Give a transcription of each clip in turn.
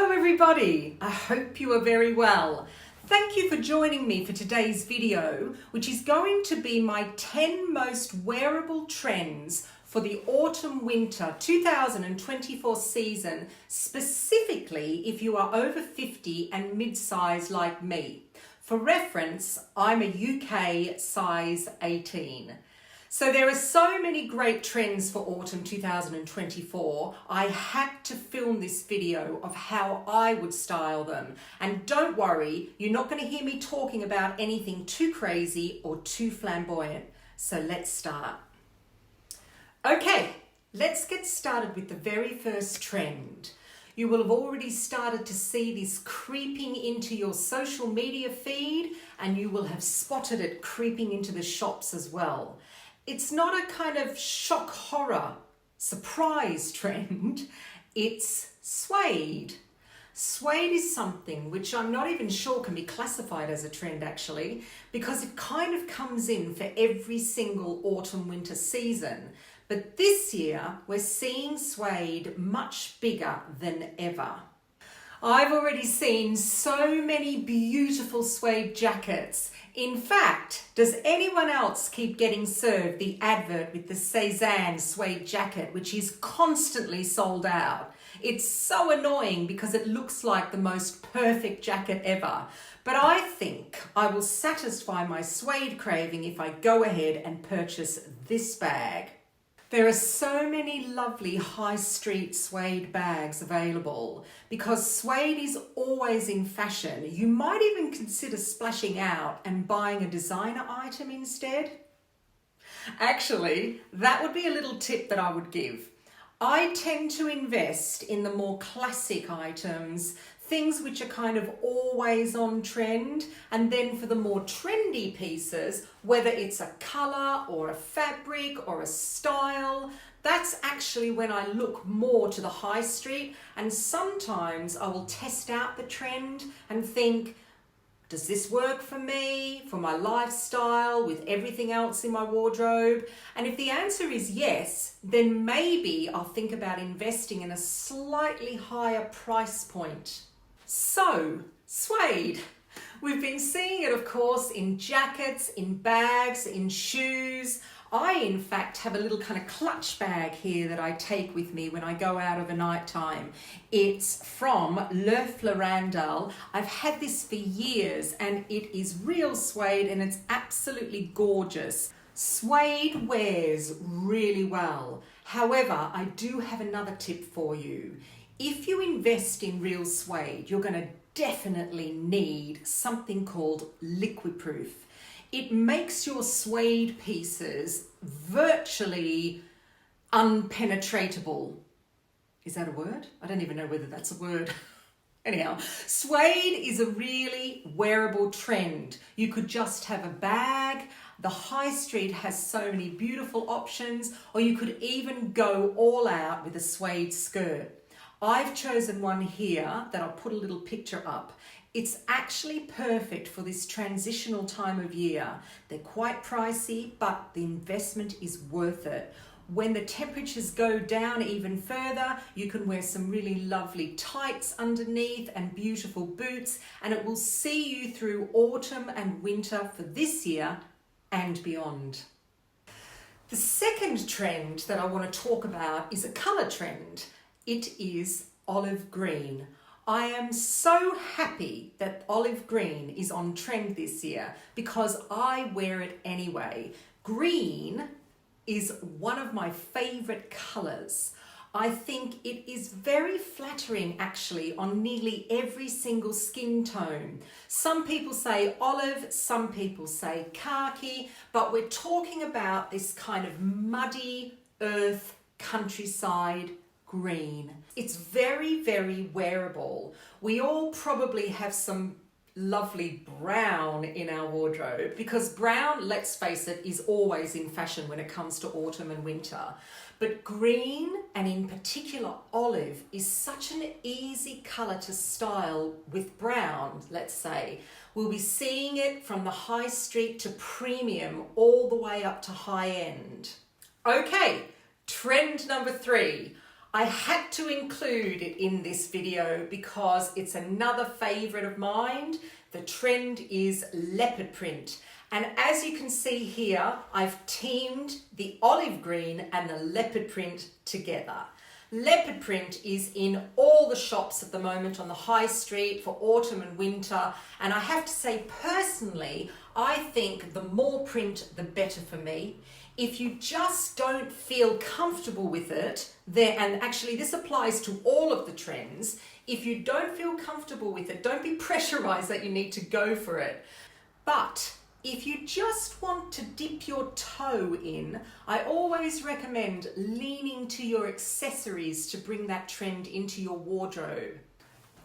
Hello everybody, I hope you are very well. Thank you for joining me for today's video, which is going to be my 10 most wearable trends for the autumn-winter 2024 season, specifically if you are over 50 and mid-size like me. For reference, I'm a UK size 18. So there are so many great trends for autumn 2024, I had to film this video of how I would style them. And don't worry, you're not going to hear me talking about anything too crazy or too flamboyant. So let's start. Okay, let's get started with the very first trend. You will have already started to see this creeping into your social media feed, and you will have spotted it creeping into the shops as well. It's not a kind of shock horror surprise trend, it's suede. Suede is something which I'm not even sure can be classified as a trend actually, because it kind of comes in for every single autumn-winter season. But this year we're seeing suede much bigger than ever. I've already seen so many beautiful suede jackets. In fact, does anyone else keep getting served the advert with the Cézanne suede jacket, which is constantly sold out? It's so annoying because it looks like the most perfect jacket ever. But I think I will satisfy my suede craving if I go ahead and purchase this bag. There are so many lovely high street suede bags available because suede is always in fashion. You might even consider splashing out and buying a designer item instead. Actually, that would be a little tip that I would give. I tend to invest in the more classic items, things which are kind of always on trend, and then for the more trendy pieces, whether it's a colour or a fabric or a style, that's actually when I look more to the high street, and sometimes I will test out the trend and think, does this work for me, for my lifestyle, with everything else in my wardrobe? And if the answer is yes, then maybe I'll think about investing in a slightly higher price point. So, suede. We've been seeing it, of course, in jackets, in bags, in shoes. I, in fact, have a little kind of clutch bag here that I take with me when I go out of a night time. It's from 𝑭𝒊𝒏𝒅. I've had this for years and it is real suede and it's absolutely gorgeous. Suede wears really well. However, I do have another tip for you. If you invest in real suede, you're going to definitely need something called liquid proof. It makes your suede pieces virtually unpenetratable. Is that a word? I don't even know whether that's a word. Anyhow, suede is a really wearable trend. You could just have a bag. The high street has so many beautiful options, or you could even go all out with a suede skirt. I've chosen one here that I'll put a little picture up. It's actually perfect for this transitional time of year. They're quite pricey, but the investment is worth it. When the temperatures go down even further, you can wear some really lovely tights underneath and beautiful boots, and it will see you through autumn and winter for this year and beyond. The second trend that I want to talk about is a colour trend. It is olive green. I am so happy that olive green is on trend this year because I wear it anyway. Green is one of my favourite colours. I think it is very flattering actually on nearly every single skin tone. Some people say olive, some people say khaki, but we're talking about this kind of muddy earth countryside green. It's very, very wearable. We all probably have some lovely brown in our wardrobe because brown, let's face it, is always in fashion when it comes to autumn and winter. But green, and in particular olive, is such an easy colour to style with brown, let's say. We'll be seeing it from the high street to premium all the way up to high end. Okay, trend number 3. I had to include it in this video because it's another favourite of mine. The trend is leopard print. And as you can see here, I've teamed the olive green and the leopard print together. Leopard print is in all the shops at the moment on the high street for autumn and winter. And I have to say personally, I think the more print, the better for me. If you just don't feel comfortable with it, and actually this applies to all of the trends, if you don't feel comfortable with it, don't be pressurized that you need to go for it. But if you just want to dip your toe in, I always recommend leaning to your accessories to bring that trend into your wardrobe.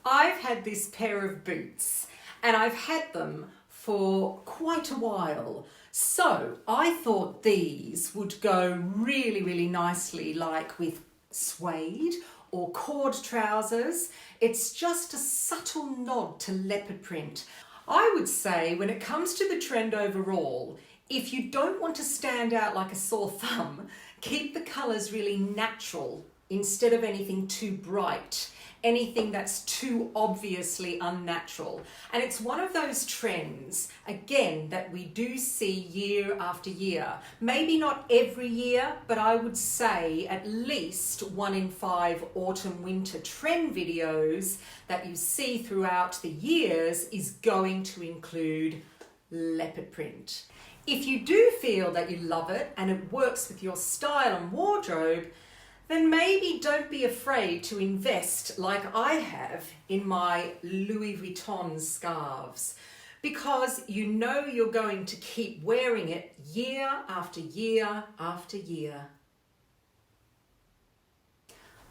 I've had this pair of boots and I've had them for quite a while. So I thought these would go really, really nicely, like with suede or cord trousers. It's just a subtle nod to leopard print. I would say when it comes to the trend overall, if you don't want to stand out like a sore thumb, keep the colours really natural instead of anything too bright, anything that's too obviously unnatural. And it's one of those trends, again, that we do see year after year. Maybe not every year, but I would say at least 1 in 5 autumn-winter trend videos that you see throughout the years is going to include leopard print. If you do feel that you love it and it works with your style and wardrobe, then maybe don't be afraid to invest like I have in my Louis Vuitton scarves, because you know you're going to keep wearing it year after year after year.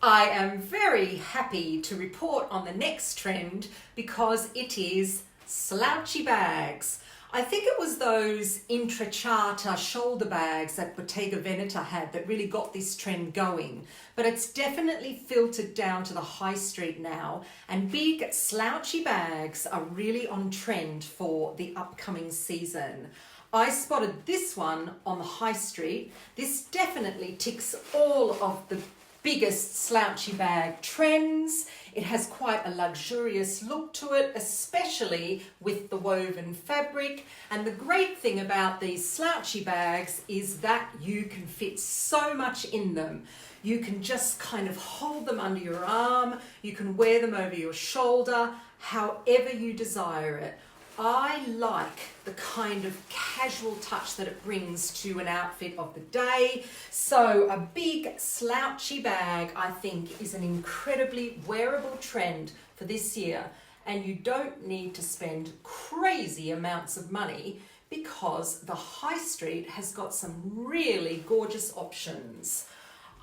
I am very happy to report on the next trend because it is slouchy bags. I think it was those intra-charter shoulder bags that Bottega Veneta had that really got this trend going. But it's definitely filtered down to the high street now, and big slouchy bags are really on trend for the upcoming season. I spotted this one on the high street. This definitely ticks all of the biggest slouchy bag trends. It has quite a luxurious look to it, especially with the woven fabric. And the great thing about these slouchy bags is that you can fit so much in them. You can just kind of hold them under your arm. You can wear them over your shoulder, however you desire it. I like the kind of casual touch that it brings to an outfit of the day. So a big slouchy bag, I think, is an incredibly wearable trend for this year. And you don't need to spend crazy amounts of money because the high street has got some really gorgeous options.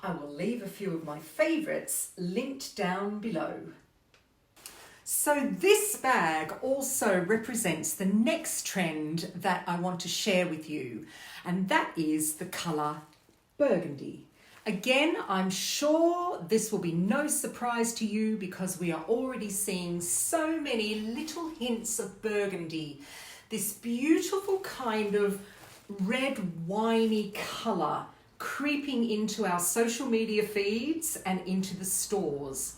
I will leave a few of my favourites linked down below. So this bag also represents the next trend that I want to share with you, and that is the colour burgundy. Again, I'm sure this will be no surprise to you because we are already seeing so many little hints of burgundy. This beautiful kind of red winey colour creeping into our social media feeds and into the stores.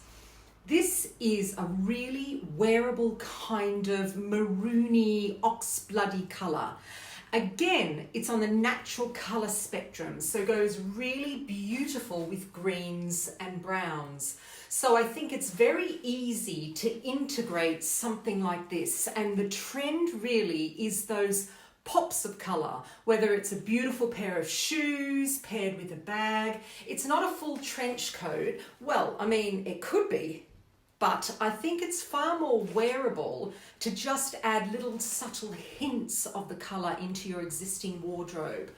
This is a really wearable kind of maroony ox-bloody colour. Again, it's on the natural colour spectrum, so goes really beautiful with greens and browns. So I think it's very easy to integrate something like this, and the trend really is those pops of colour, whether it's a beautiful pair of shoes paired with a bag. It's not a full trench coat. Well, I mean, it could be, but I think it's far more wearable to just add little subtle hints of the colour into your existing wardrobe.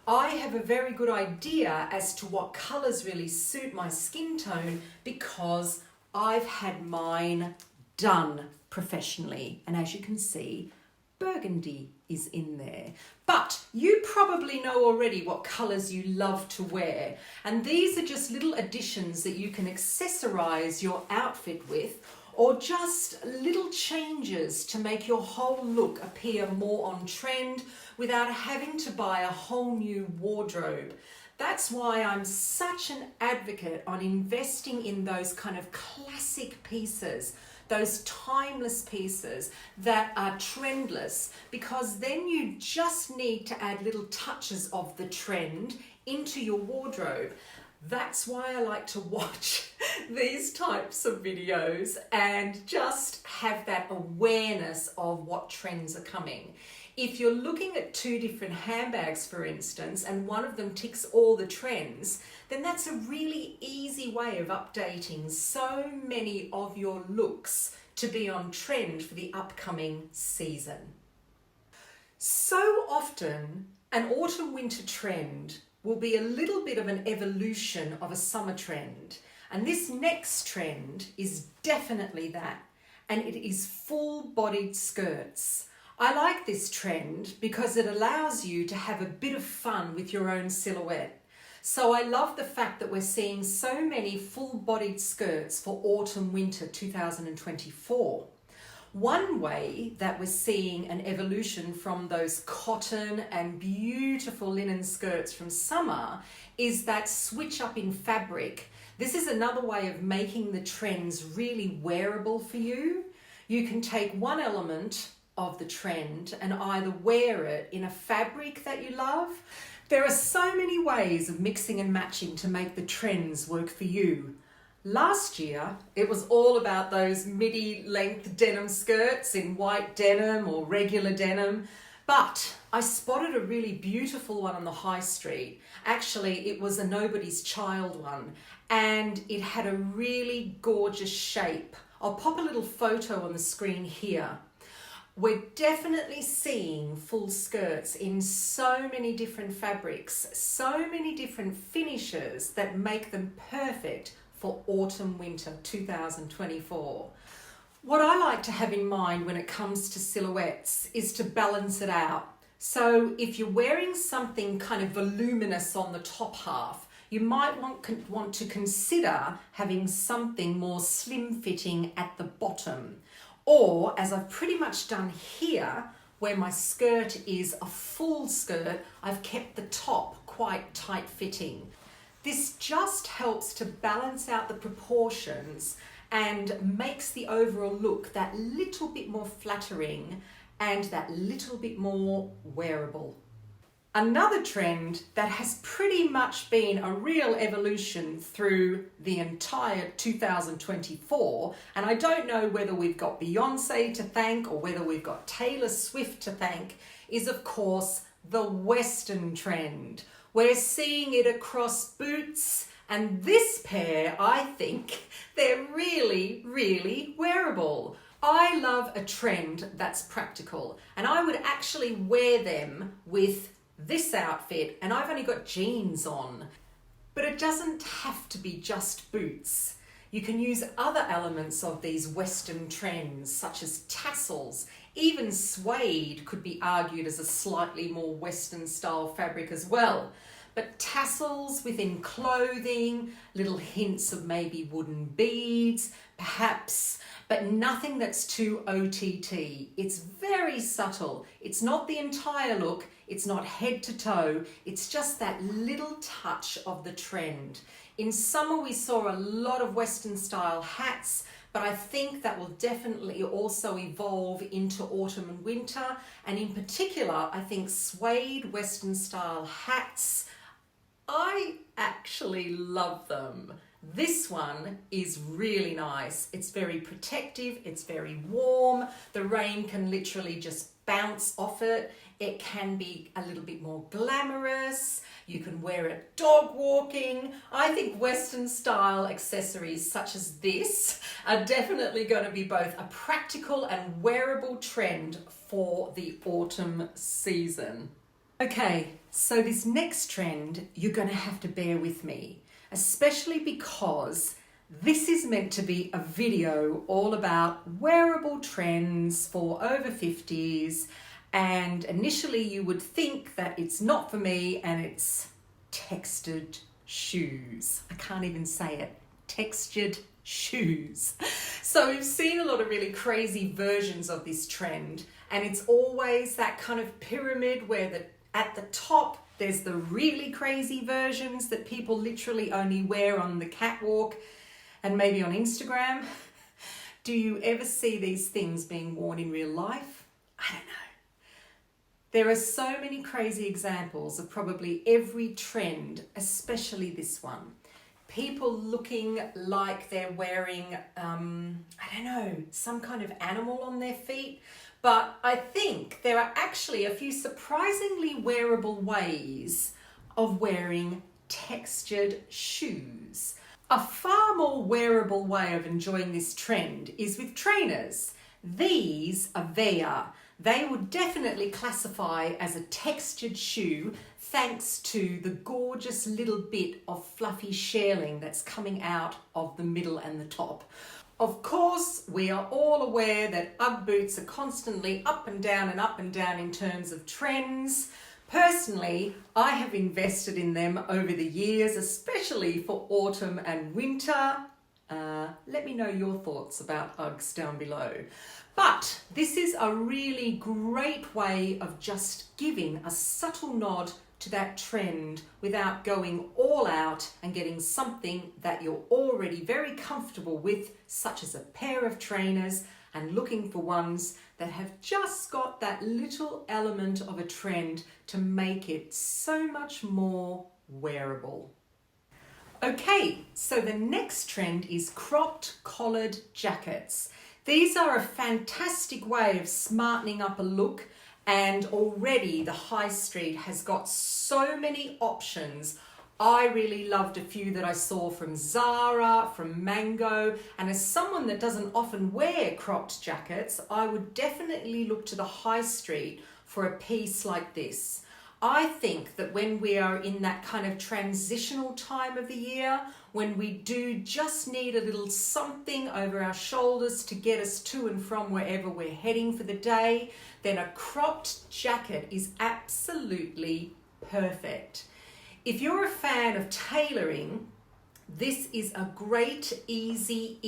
I have a very good idea as to what colours really suit my skin tone because I've had mine done professionally. And as you can see, burgundy is in there. But you probably know already what colours you love to wear. And these are just little additions that you can accessorize your outfit with, or just little changes to make your whole look appear more on trend without having to buy a whole new wardrobe. That's why I'm such an advocate on investing in those kind of classic pieces, those timeless pieces that are trendless, because then you just need to add little touches of the trend into your wardrobe. That's why I like to watch these types of videos and just have that awareness of what trends are coming. If you're looking at two different handbags, for instance, and one of them ticks all the trends, then that's a really easy way of updating so many of your looks to be on trend for the upcoming season. So often, an autumn-winter trend will be a little bit of an evolution of a summer trend. And this next trend is definitely that, and it is full-bodied skirts. I like this trend because it allows you to have a bit of fun with your own silhouette. So I love the fact that we're seeing so many full-bodied skirts for autumn-winter 2024. One way that we're seeing an evolution from those cotton and beautiful linen skirts from summer is that switch up in fabric. This is another way of making the trends really wearable for you. You can take one element of the trend and either wear it in a fabric that you love. There are so many ways of mixing and matching to make the trends work for you. Last year, it was all about those midi-length denim skirts in white denim or regular denim, but I spotted a really beautiful one on the high street. Actually, it was a nobody's child one, and it had a really gorgeous shape. I'll pop a little photo on the screen here. We're definitely seeing full skirts in so many different fabrics, so many different finishes that make them perfect for autumn-winter 2024. What I like to have in mind when it comes to silhouettes is to balance it out. So if you're wearing something kind of voluminous on the top half, you might want to consider having something more slim-fitting at the bottom. Or, as I've pretty much done here, where my skirt is a full skirt, I've kept the top quite tight-fitting. This just helps to balance out the proportions and makes the overall look that little bit more flattering and that little bit more wearable. Another trend that has pretty much been a real evolution through the entire 2024, and I don't know whether we've got Beyonce to thank or whether we've got Taylor Swift to thank, is of course the Western trend. We're seeing it across boots, and this pair, I think, they're really, really wearable. I love a trend that's practical, and I would actually wear them with this outfit, and I've only got jeans on. But it doesn't have to be just boots. You can use other elements of these Western trends, such as tassels. Even suede could be argued as a slightly more Western style fabric as well. But tassels within clothing, little hints of maybe wooden beads, perhaps, but nothing that's too OTT. It's very subtle. It's not the entire look. It's not head to toe. It's just that little touch of the trend. In summer, we saw a lot of Western style hats, but I think that will definitely also evolve into autumn and winter. And in particular, I think suede Western style hats, I actually love them. This one is really nice. It's very protective, it's very warm. The rain can literally just bounce off it. It can be a little bit more glamorous. You can wear it dog walking. I think Western style accessories such as this are definitely going to be both a practical and wearable trend for the autumn season. Okay, so this next trend, you're going to have to bear with me, especially because this is meant to be a video all about wearable trends for over 50s, and initially you would think that it's not for me, and it's textured shoes. I can't even say it. Textured shoes. So we've seen a lot of really crazy versions of this trend, and it's always that kind of pyramid where at the top There's the really crazy versions that people literally only wear on the catwalk and maybe on Instagram. Do you ever see these things being worn in real life? I don't know. There are so many crazy examples of probably every trend, especially this one. People looking like they're wearing, I don't know, some kind of animal on their feet. But I think there are actually a few surprisingly wearable ways of wearing textured shoes. A far more wearable way of enjoying this trend is with trainers. These are 𝑭𝒊𝒏𝒅. They would definitely classify as a textured shoe thanks to the gorgeous little bit of fluffy shearling that's coming out of the middle and the top. Of course, we are all aware that UGG boots are constantly up and down in terms of trends. Personally, I have invested in them over the years, especially for autumn and winter. Let me know your thoughts about Uggs down below. But this is a really great way of just giving a subtle nod to that trend without going all out and getting something that you're already very comfortable with, such as a pair of trainers, and looking for ones that have just got that little element of a trend to make it so much more wearable. Okay, so the next trend is cropped collared jackets. These are a fantastic way of smartening up a look, and already the high street has got so many options. I really loved a few that I saw from Zara, from Mango, and as someone that doesn't often wear cropped jackets, I would definitely look to the high street for a piece like this. I think that when we are in that kind of transitional time of the year, when we do just need a little something over our shoulders to get us to and from wherever we're heading for the day, then a cropped jacket is absolutely perfect. If you're a fan of tailoring, this is a great, easy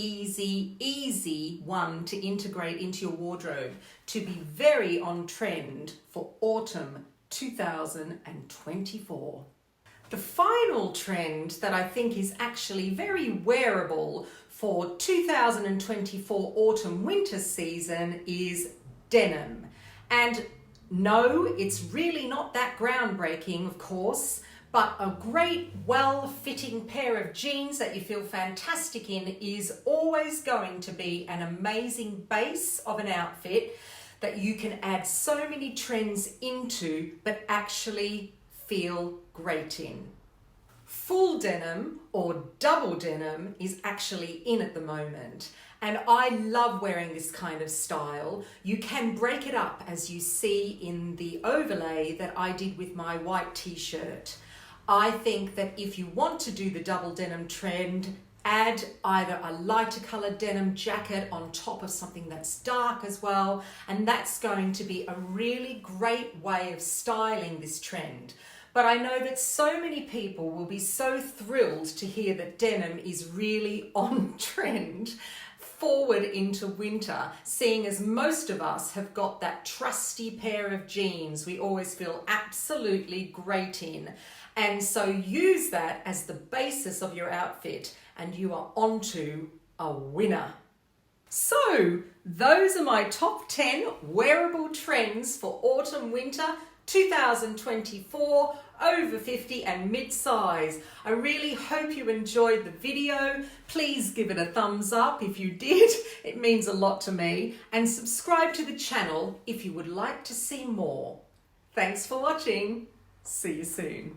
one to integrate into your wardrobe to be very on trend for autumn 2024. The final trend that I think is actually very wearable for 2024 autumn-winter season is denim. And no, it's really not that groundbreaking, of course, but a great, well-fitting pair of jeans that you feel fantastic in is always going to be an amazing base of an outfit that you can add so many trends into, but actually feel great in. Full denim or double denim is actually in at the moment, and I love wearing this kind of style. You can break it up, as you see in the overlay that I did with my white t-shirt. I think that if you want to do the double denim trend, add either a lighter colored denim jacket on top of something that's dark as well, and that's going to be a really great way of styling this trend. But I know that so many people will be so thrilled to hear that denim is really on trend forward into winter, seeing as most of us have got that trusty pair of jeans we always feel absolutely great in. And so use that as the basis of your outfit and you are onto a winner. So those are my top 10 wearable trends for autumn winter 2024, over 50 and mid-size. I really hope you enjoyed the video. Please give it a thumbs up if you did. It means a lot to me. And subscribe to the channel if you would like to see more. Thanks for watching. See you soon.